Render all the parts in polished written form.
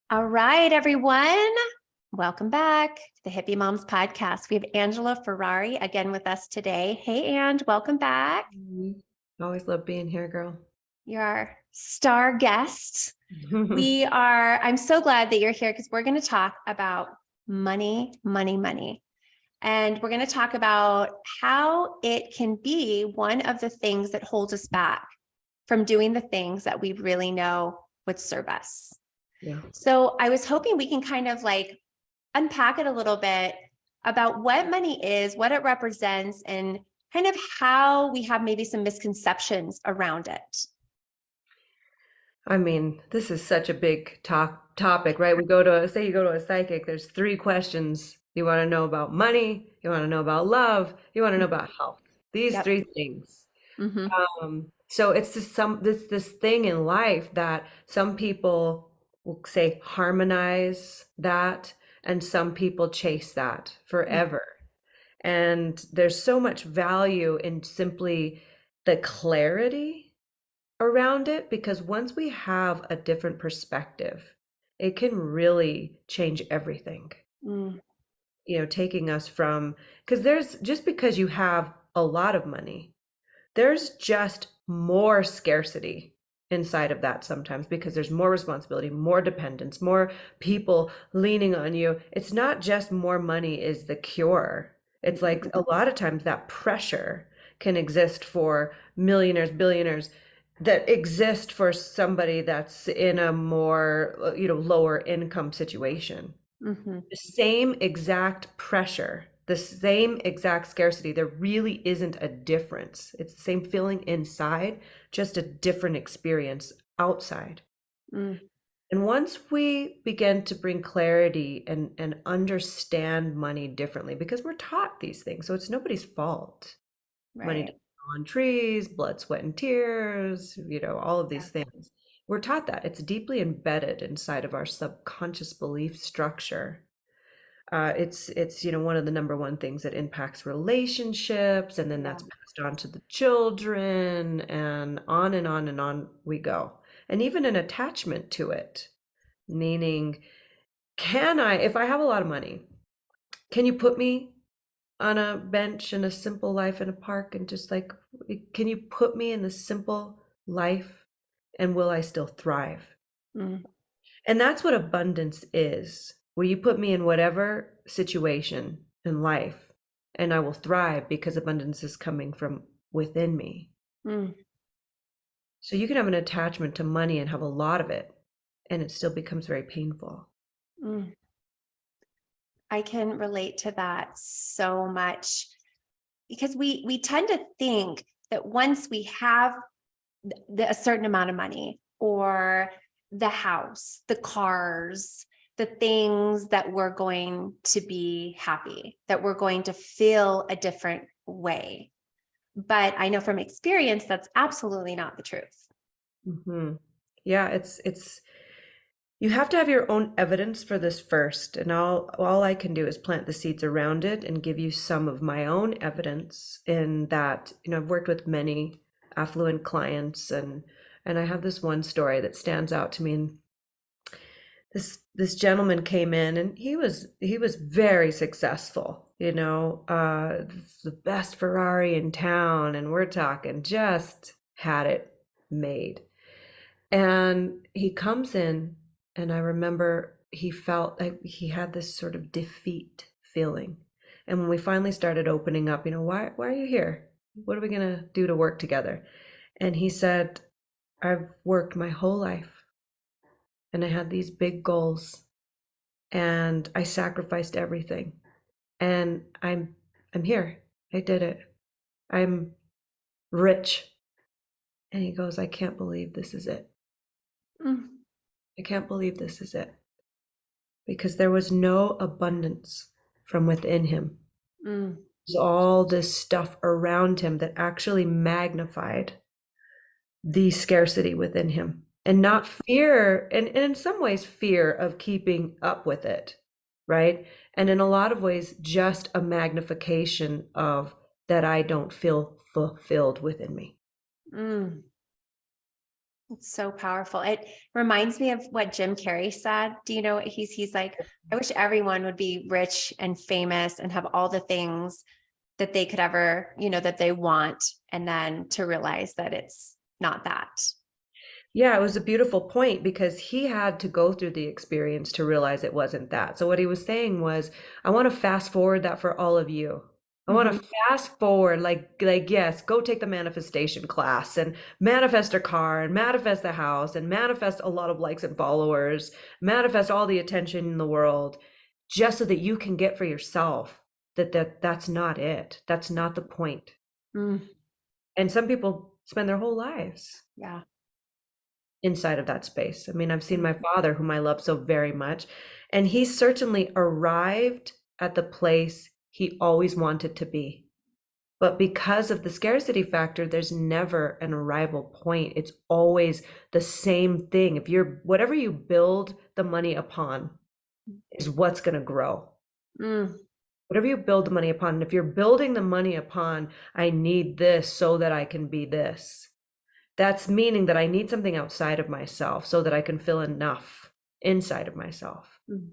All right, everyone. Welcome back to the Hippie Moms podcast. We have Angela Ferrari again with us today. Hey, Ange, welcome back. Mhm. Always love being here, girl. You're our star guest. I'm so glad that you're here because we're going to talk about money, money, money. And we're going to talk about how it can be one of the things that holds us back from doing the things that we really know would serve us. Yeah. So I was hoping we can kind of unpack it a little bit about what money is, what it represents, and kind of how we have maybe some misconceptions around it. I mean, this is such a big topic, right? Say you go to a psychic, there's three questions. You want to know about money, you want to know about love, you want to know about health. These Yep. three things. Mm-hmm. So it's just this thing in life that some people will say harmonize that, and some people chase that forever. And there's so much value in simply the clarity around it, because once we have a different perspective, it can really change everything. Mm-hmm. Taking us from, because there's just because you have a lot of money, there's just more scarcity inside of that sometimes because there's more responsibility, more dependence, more people leaning on you. It's not just more money is the cure. It's like a lot of times that pressure can exist for millionaires, billionaires that exist for somebody that's in a more, lower income situation. Mm-hmm. The same exact pressure, the same exact scarcity. There really isn't a difference. It's the same feeling inside, just a different experience outside. Mm-hmm. And once we begin to bring clarity and understand money differently, because we're taught these things, so it's nobody's fault. Money Right. doesn't grow on trees, blood, sweat, and tears, all of Yeah. these things. We're taught that. It's deeply embedded inside of our subconscious belief structure. It's one of the number one things that impacts relationships, and then Yeah. that's passed on to the children, and on and on and on we go. And even an attachment to it, meaning, if I have a lot of money, can you put me on a bench in a simple life in a park and just like, can you put me in this simple life and will I still thrive? Mm-hmm. And that's what abundance is, where you put me in whatever situation in life and I will thrive because abundance is coming from within me. So you can have an attachment to money and have a lot of it, and it still becomes very painful. Mm-hmm. I can relate to that so much because we tend to think that once we have a certain amount of money or the house, the cars, the things that we're going to be happy, that we're going to feel a different way. But I know from experience, that's absolutely not the truth. Hmm. Yeah, it's you have to have your own evidence for this first, and all I can do is plant the seeds around it and give you some of my own evidence in that, I've worked with many affluent clients, and I have this one story that stands out to me. And this gentleman came in and he was very successful, the best Ferrari in town, and we're talking just had it made. And he comes in, and I remember he felt like he had this sort of defeat feeling. And when we finally started opening up, why are you here? What are we gonna do to work together? And he said, I've worked my whole life and I had these big goals and I sacrificed everything. And I'm here. I did it. I'm rich. And he goes, I can't believe this is it. Mm, I can't believe this is it. Because there was no abundance from within him. mm, There's all this stuff around him that actually magnified the scarcity within him. And not fear, and in some ways, fear of keeping up with it, right? And in a lot of ways, just a magnification of that I don't feel fulfilled within me. mm. It's so powerful. It reminds me of what Jim Carrey said. Do you know what he's like, I wish everyone would be rich and famous and have all the things that they could ever, that they want, and then to realize that it's not that. Yeah, it was a beautiful point because he had to go through the experience to realize it wasn't that. So what he was saying was, I want to fast forward that for all of you. I want Mhm. to fast forward, like yes, go take the manifestation class and manifest a car and manifest a house and manifest a lot of likes and followers, manifest all the attention in the world, just so that you can get for yourself that's not it. That's not the point. Mm, And some people spend their whole lives yeah. inside of that space. I mean, I've seen Mm, my father, whom I love so very much, and he certainly arrived at the place he always wanted to be. But because of the scarcity factor, there's never an arrival point. It's always the same thing. If you're, whatever you build the money upon is what's going to grow. mm, Whatever you build the money upon, and if you're building the money upon, I need this so that I can be this, that's meaning that I need something outside of myself so that I can feel enough inside of myself. mm.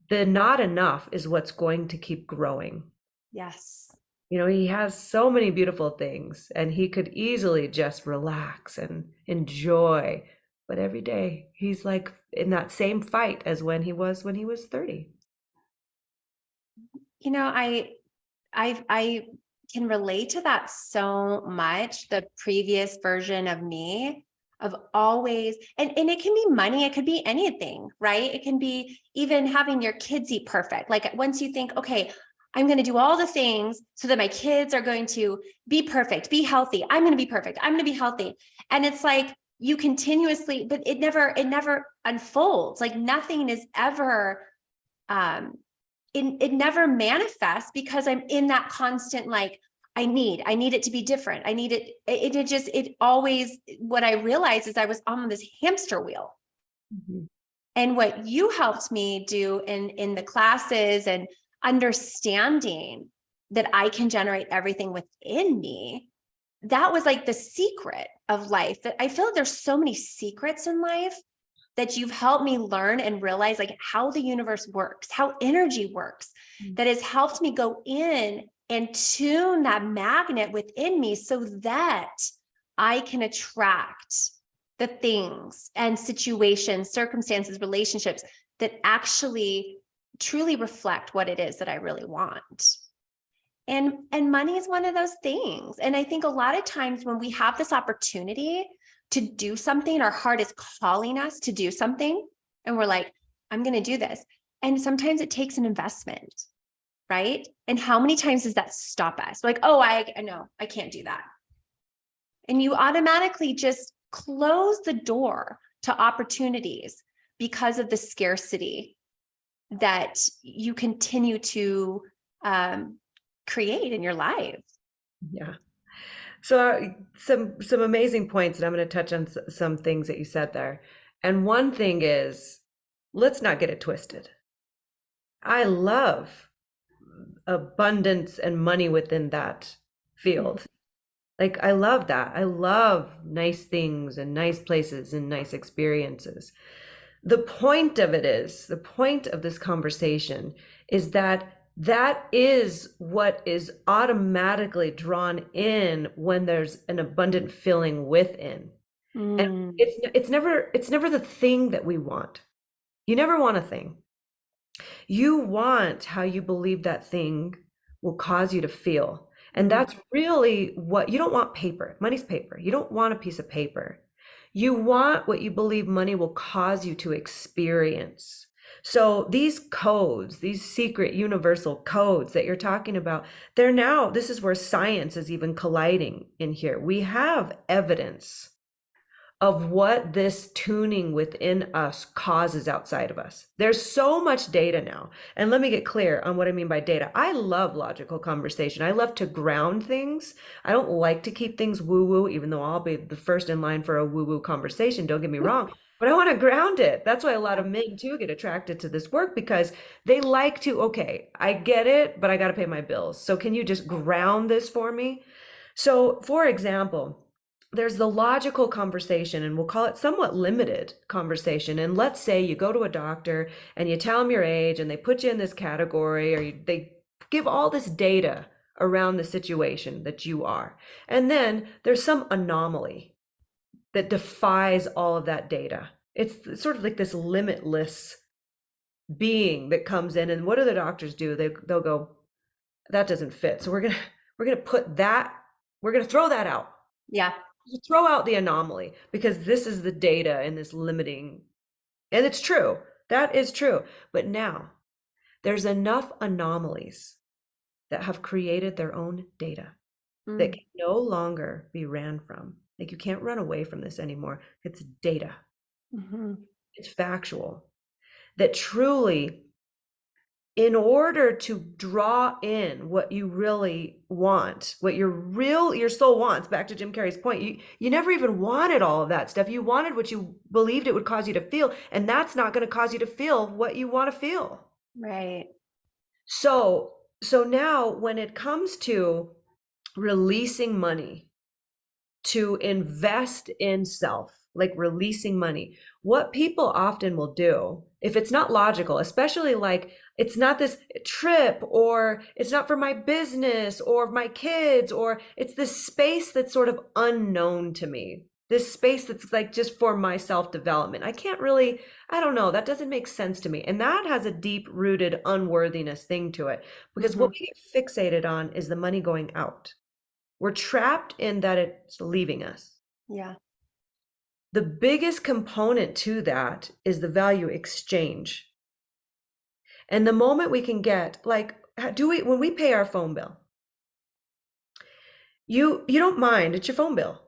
The not enough is what's going to keep growing. Yes. He has so many beautiful things and he could easily just relax and enjoy. But every day he's like in that same fight as when he was 30. I can relate to that so much. The previous version of me, of always, and it can be money, it could be anything, right? It can be even having your kids eat perfect. Like once you think, okay, I'm going to do all the things so that my kids are going to be perfect, be healthy. I'm going to be perfect. I'm going to be healthy. And it's like you continuously, but it never unfolds. Like nothing is ever um it never manifests because I'm in that constant, like, I need it to be different. I need it always, what I realized is I was on this hamster wheel. Mhm. And what you helped me do in the classes and understanding that I can generate everything within me, that was like the secret of life. That I feel like there's so many secrets in life that you've helped me learn and realize, like, how the universe works, how energy works, that has helped me go in and tune that magnet within me so that I can attract the things and situations, circumstances, relationships that actually truly reflect what it is that I really want. And money is one of those things. And I think a lot of times when we have this opportunity to do something, our heart is calling us to do something, and we're like, I'm going to do this. And sometimes it takes an investment, right? And how many times does that stop us? Like, oh, I know I can't do that. And you automatically just close the door to opportunities because of the scarcity that you continue to um, create in your life. Yeah. So some amazing points, and I'm going to touch on some things that you said there. And one thing is, let's not get it twisted. I love abundance and money within that field. Like I love that. I love nice things and nice places and nice experiences. The point of this conversation is that that is what is automatically drawn in when there's an abundant feeling within. And Mm, it's never the thing that we want. You never want a thing. You want how you believe that thing will cause you to feel. And mm, that's really what you don't want. Paper. Money's paper. You don't want a piece of paper. You want what you believe money will cause you to experience. So these codes, these secret universal codes that you're talking about, this is where science is even colliding in here. We have evidence of what this tuning within us causes outside of us. There's so much data now. And let me get clear on what I mean by data. I love logical conversation. I love to ground things. I don't like to keep things woo woo, even though I'll be the first in line for a woo woo conversation. Don't get me wrong. But I want to ground it. That's why a lot of men too get attracted to this work because they like to, okay, I get it, but I got to pay my bills. So can you just ground this for me? So, for example, there's the logical conversation, and we'll call it somewhat limited conversation. And let's say you go to a doctor and you tell them your age and they put you in this category, or they give all this data around the situation that you are. And then there's some anomaly that defies all of that data. It's sort of like this limitless being that comes in, and what do the doctors do? They'll go, that doesn't fit. So we're gonna put that, we're gonna throw that out. Yeah. You throw out the anomaly because this is the data in this limiting, and it's true. That is true. But now there's enough anomalies that have created their own data that can no longer be ran from. Like, you can't run away from this anymore. It's data. It's factual. That truly, in order to draw in what you really want, what your soul wants, back to Jim Carrey's point, you never even wanted all of that stuff. You wanted what you believed it would cause you to feel, and that's not going to cause you to feel what you want to feel. Right. So now when it comes to releasing money to invest in self, like releasing money, what people often will do, if it's not logical, especially like it's not this trip, or it's not for my business or my kids, or it's this space that's sort of unknown to me, this space that's like just for my self-development. I don't know, that doesn't make sense to me. And that has a deep rooted unworthiness thing to it, because what we get fixated on is the money going out. We're trapped in that it's leaving us. Yeah. The biggest component to that is the value exchange. And the moment we can get, like, when we pay our phone bill, you don't mind, it's your phone bill,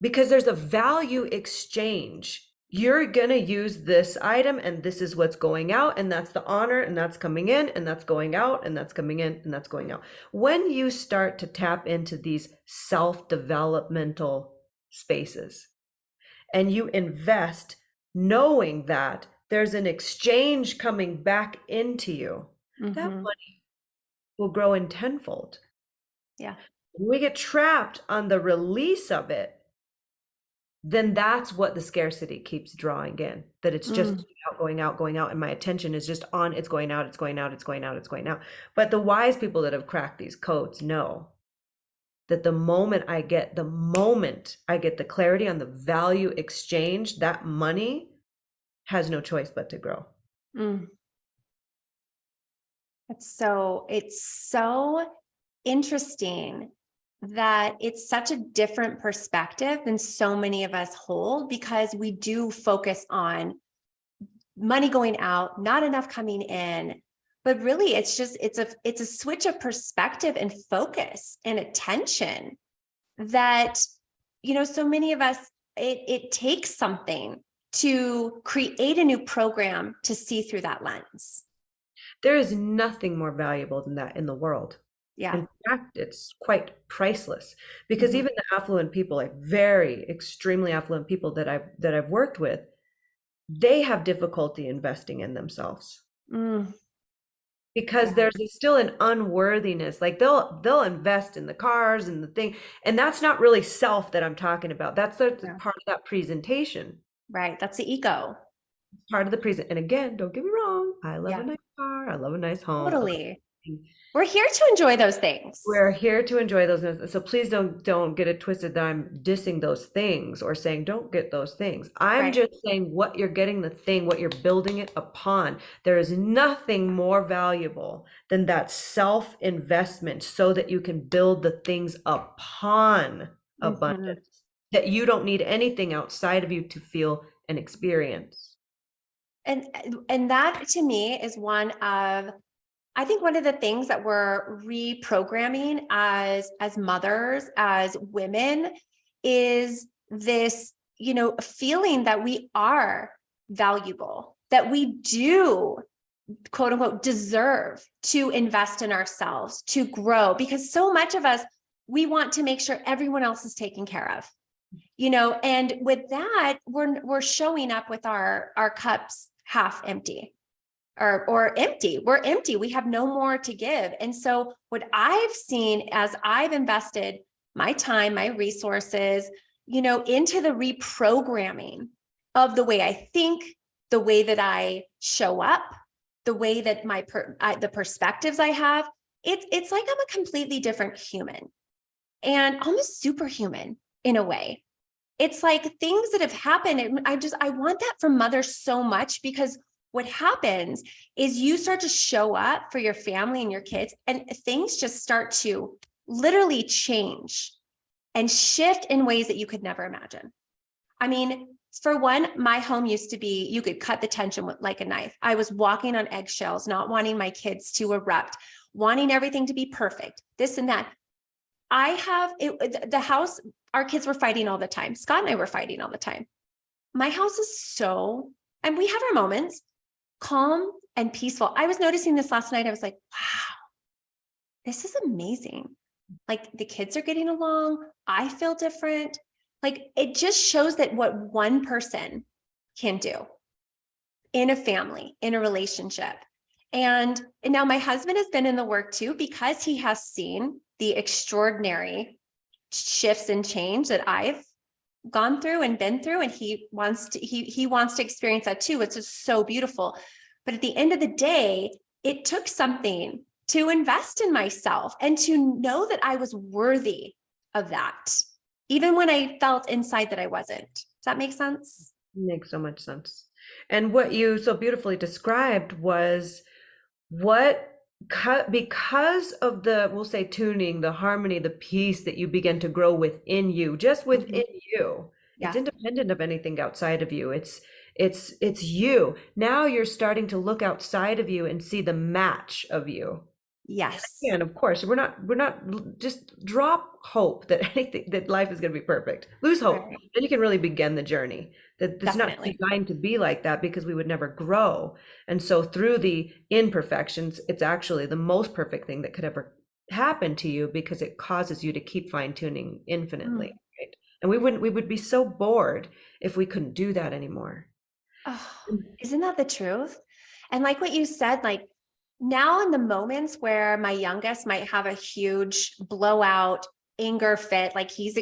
because there's a value exchange. You're going to use this item, and this is what's going out, and that's the honor, and that's coming in, and that's going out, and that's coming in, and that's going out. When you start to tap into these self-developmental spaces, and you invest knowing that there's an exchange coming back into you, that money will grow in tenfold. Yeah. When we get trapped on the release of it, then that's what the scarcity keeps drawing in, that it's just going out, and my attention is just on, it's going out, it's going out, it's going out, it's going out. But the wise people that have cracked these codes know that the moment I get the clarity on the value exchange, that money has no choice but to grow. It's so interesting that it's such a different perspective than so many of us hold, because we do focus on money going out, not enough coming in. But really, it's a switch of perspective and focus and attention that, so many of us, it takes something to create a new program to see through that lens. There is nothing more valuable than that in the world. Yeah. In fact, it's quite priceless, because even the affluent people, like very extremely affluent people that I've worked with, they have difficulty investing in themselves. Because there's still an unworthiness. Like they'll invest in the cars and the thing, and that's not really self that I'm talking about. That's part of that presentation. Right. That's the ego. Part of the present. And again, don't get me wrong, I love a nice car, I love a nice home. Totally. We're here to enjoy those things. We're here to enjoy those. So please don't get it twisted that I'm dissing those things or saying don't get those things. I'm just saying what you're getting, the thing, what you're building it upon. There is nothing more valuable than that self-investment, so that you can build the things upon abundance, that you don't need anything outside of you to feel and experience. And that to me is I think one of the things that we're reprogramming as mothers, as women, is this, feeling that we are valuable, that we do, quote unquote, deserve to invest in ourselves, to grow, because so much of us, we want to make sure everyone else is taken care of, and with that, we're showing up with our cups half empty. Or empty. We're empty. We have no more to give. And so what I've seen as I've invested my time, my resources, into the reprogramming of the way I think, the way that I show up, the way that the perspectives I have. It's like I'm a completely different human and almost superhuman in a way. It's like things that have happened. And I want that from mothers so much, because what happens is you start to show up for your family and your kids, and things just start to literally change and shift in ways that you could never imagine. I mean, for one, my home used to be, you could cut the tension with like a knife. I was walking on eggshells, not wanting my kids to erupt, wanting everything to be perfect, this and that. The house, our kids were fighting all the time. Scott and I were fighting all the time. My house is and we have our moments, calm and peaceful. I was noticing this last night. I was like, wow, this is amazing. Like the kids are getting along. I feel different. Like it just shows that what one person can do in a family, in a relationship. And now my husband has been in the work too, because he has seen the extraordinary shifts and change that I've gone through and been through. And he wants to experience that too. It's just so beautiful. But at the end of the day, it took something to invest in myself and to know that I was worthy of that, even when I felt inside that I wasn't. Does that make sense? Makes so much sense. And what you so beautifully described was because of the, we'll say, tuning, the harmony, the peace that you begin to grow within you, just within you. Yeah. It's independent of anything outside of you. It's you. Now you're starting to look outside of you and see the match of you. Yes. And of course, we're not just drop hope that that life is going to be perfect. Lose hope. Right. Then you can really begin the journey. That it's not Definitely. designed to be like that, because we would never grow. And so through the imperfections, it's actually the most perfect thing that could ever happen to you, because it causes you to keep fine-tuning infinitely. Right? And we would be so bored if we couldn't do that anymore. Oh, isn't that the truth? And like what you said, like now in the moments where my youngest might have a huge blowout anger fit, like he's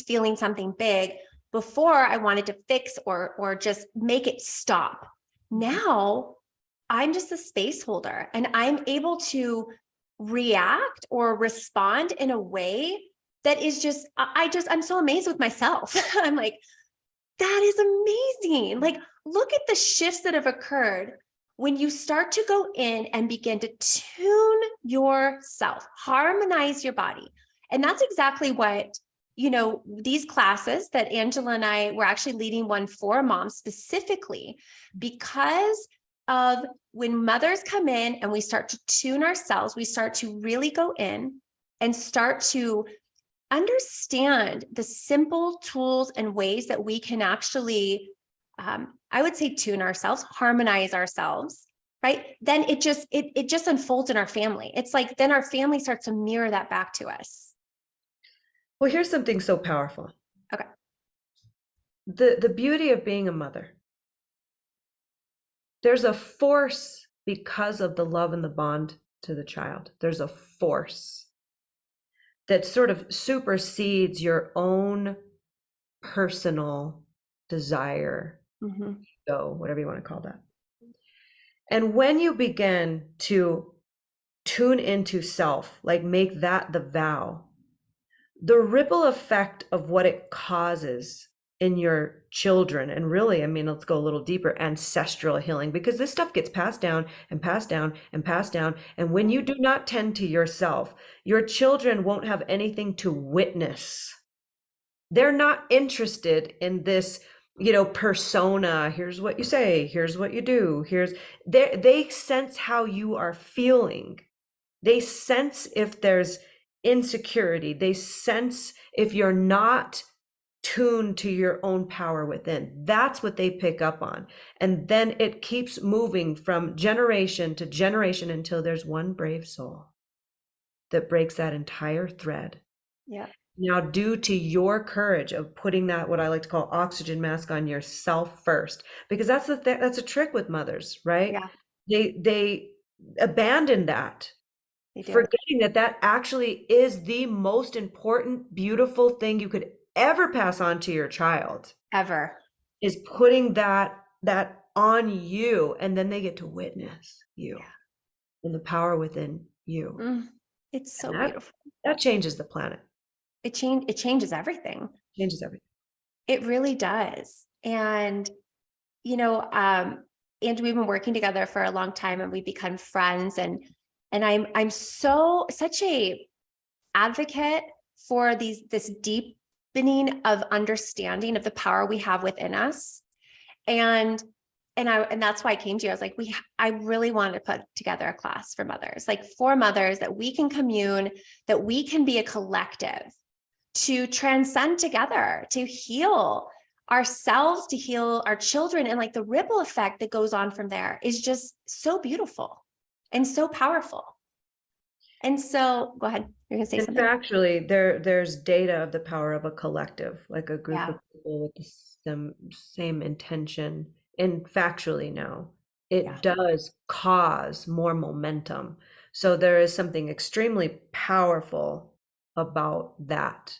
feeling something big. Before I wanted to fix or just make it stop. Now I'm just a space holder and I'm able to react or respond in a way that is I'm so amazed with myself. I'm like, that is amazing. Like, look at the shifts that have occurred when you start to go in and begin to tune yourself, harmonize your body. And that's exactly what, these classes that Angela and I were actually leading one for moms specifically, because of when mothers come in and we start to tune ourselves, we start to really go in and start to understand the simple tools and ways that we can actually, I would say, tune ourselves, harmonize ourselves, right? Then it just unfolds in our family. It's like, then our family starts to mirror that back to us. Well, here's something so powerful. Okay. The beauty of being a mother. There's a force because of the love and the bond to the child. There's a force that sort of supersedes your own personal desire, ego, whatever you want to call that. And when you begin to tune into self, like make that the vow, the ripple effect of what it causes in your children, and really, I mean, let's go a little deeper, ancestral healing, because this stuff gets passed down and passed down and passed down. And when you do not tend to yourself, your children won't have anything to witness. They're not interested in this, persona. Here's what you say, here's what you do, they sense how you are feeling. They sense if there's insecurity. They sense if you're not tuned to your own power within. That's what they pick up on. And then it keeps moving from generation to generation until there's one brave soul that breaks that entire thread. Yeah. Now, due to your courage of putting that, what I like to call oxygen mask, on yourself first, because that's a trick with mothers, right? Yeah. They abandon that, forgetting that actually is the most important, beautiful thing you could ever pass on to your child Ever. is putting that on you, and then they get to witness you Yeah. and the power within you. It's so And that beautiful. that changes the planet. It changes everything. Changes everything. It really does. And, you know, and we've been working together for a long time and we've become friends. And I'm such a advocate for this deepening of understanding of the power we have within us. And that's why I came to you. I was like, I really wanted to put together a class for mothers, like for mothers, that we can commune, that we can be a collective to transcend together, to heal ourselves, to heal our children. And like the ripple effect that goes on from there is just so beautiful and so powerful. And so go ahead. You're going to say And something. factually, there's data of the power of a collective, like a group Yeah. of people with the same intention. And factually now, it Yeah. does cause more momentum. So there is something extremely powerful about that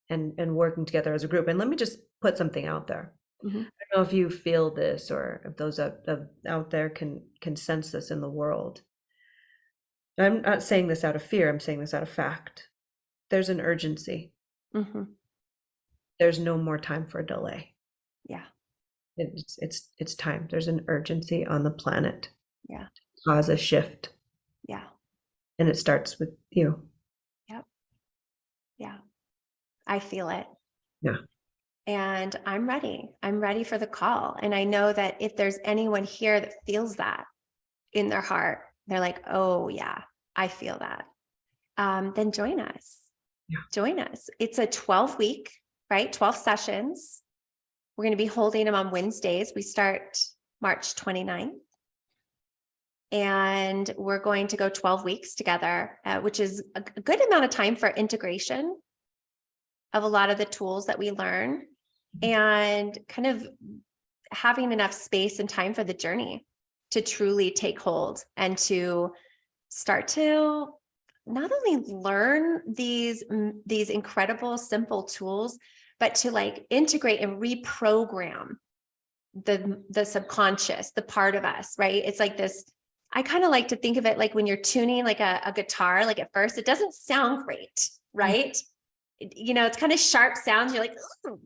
and working together as a group. And let me just put something out there. Mm-hmm. I don't know if you feel this or if those out there can sense this in the world. I'm not saying this out of fear, I'm saying this out of fact. There's an urgency. Mm-hmm. There's no more time for delay. Yeah. It's time. There's an urgency on the planet. Yeah. Cause a shift. Yeah. And it starts with you. Yep. Yeah. I feel it. Yeah. And I'm ready. I'm ready for the call. And I know that if there's anyone here that feels that in their heart, they're like, oh yeah, I feel that. Then join us. Yeah. Join us. It's a 12-week, right? 12 sessions. We're going to be holding them on Wednesdays. We start March 29th. And we're going to go 12 weeks together, which is a good amount of time for integration of a lot of the tools that we learn and kind of having enough space and time for the journey to truly take hold and to start to not only learn these incredible simple tools, but to like integrate and reprogram the subconscious, the part of us, right? It's like this, I kind of like to think of it like when you're tuning like a guitar, like at first it doesn't sound great, right? You know, it's kind of sharp sounds. You're like, ooh,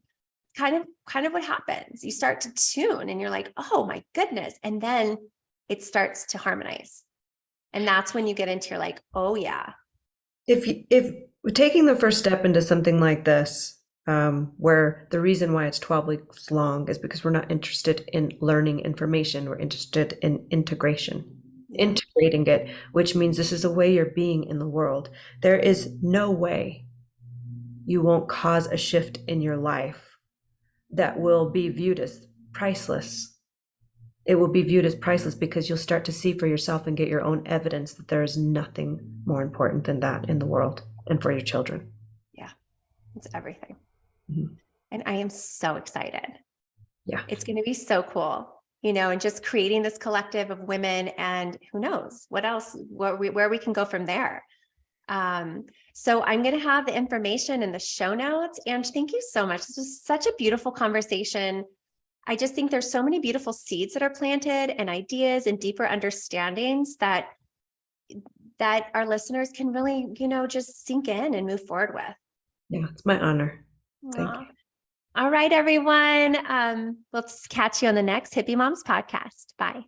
kind of what happens. You start to tune and you're like, oh my goodness. And then it starts to harmonize. And that's when you get into your like, oh yeah. If taking the first step into something like this, where the reason why it's 12 weeks long is because we're not interested in learning information, we're interested in integration. Yeah. Integrating it, which means this is a way you're being in the world. There is no way you won't cause a shift in your life that will be viewed as priceless. It will be viewed as priceless because you'll start to see for yourself and get your own evidence that there is nothing more important than that in the world and for your children. Yeah, it's everything. Mm-hmm. And I am so excited. Yeah. It's going to be so cool, you know, and just creating this collective of women and who knows what else, where we can go from there. So I'm going to have the information in the show notes. And thank you so much. This was such a beautiful conversation. I just think there's so many beautiful seeds that are planted and ideas and deeper understandings that our listeners can really, you know, just sink in and move forward with. Yeah, it's my honor. Thank you. All right, everyone. We'll catch you on the next Hippie Moms podcast. Bye.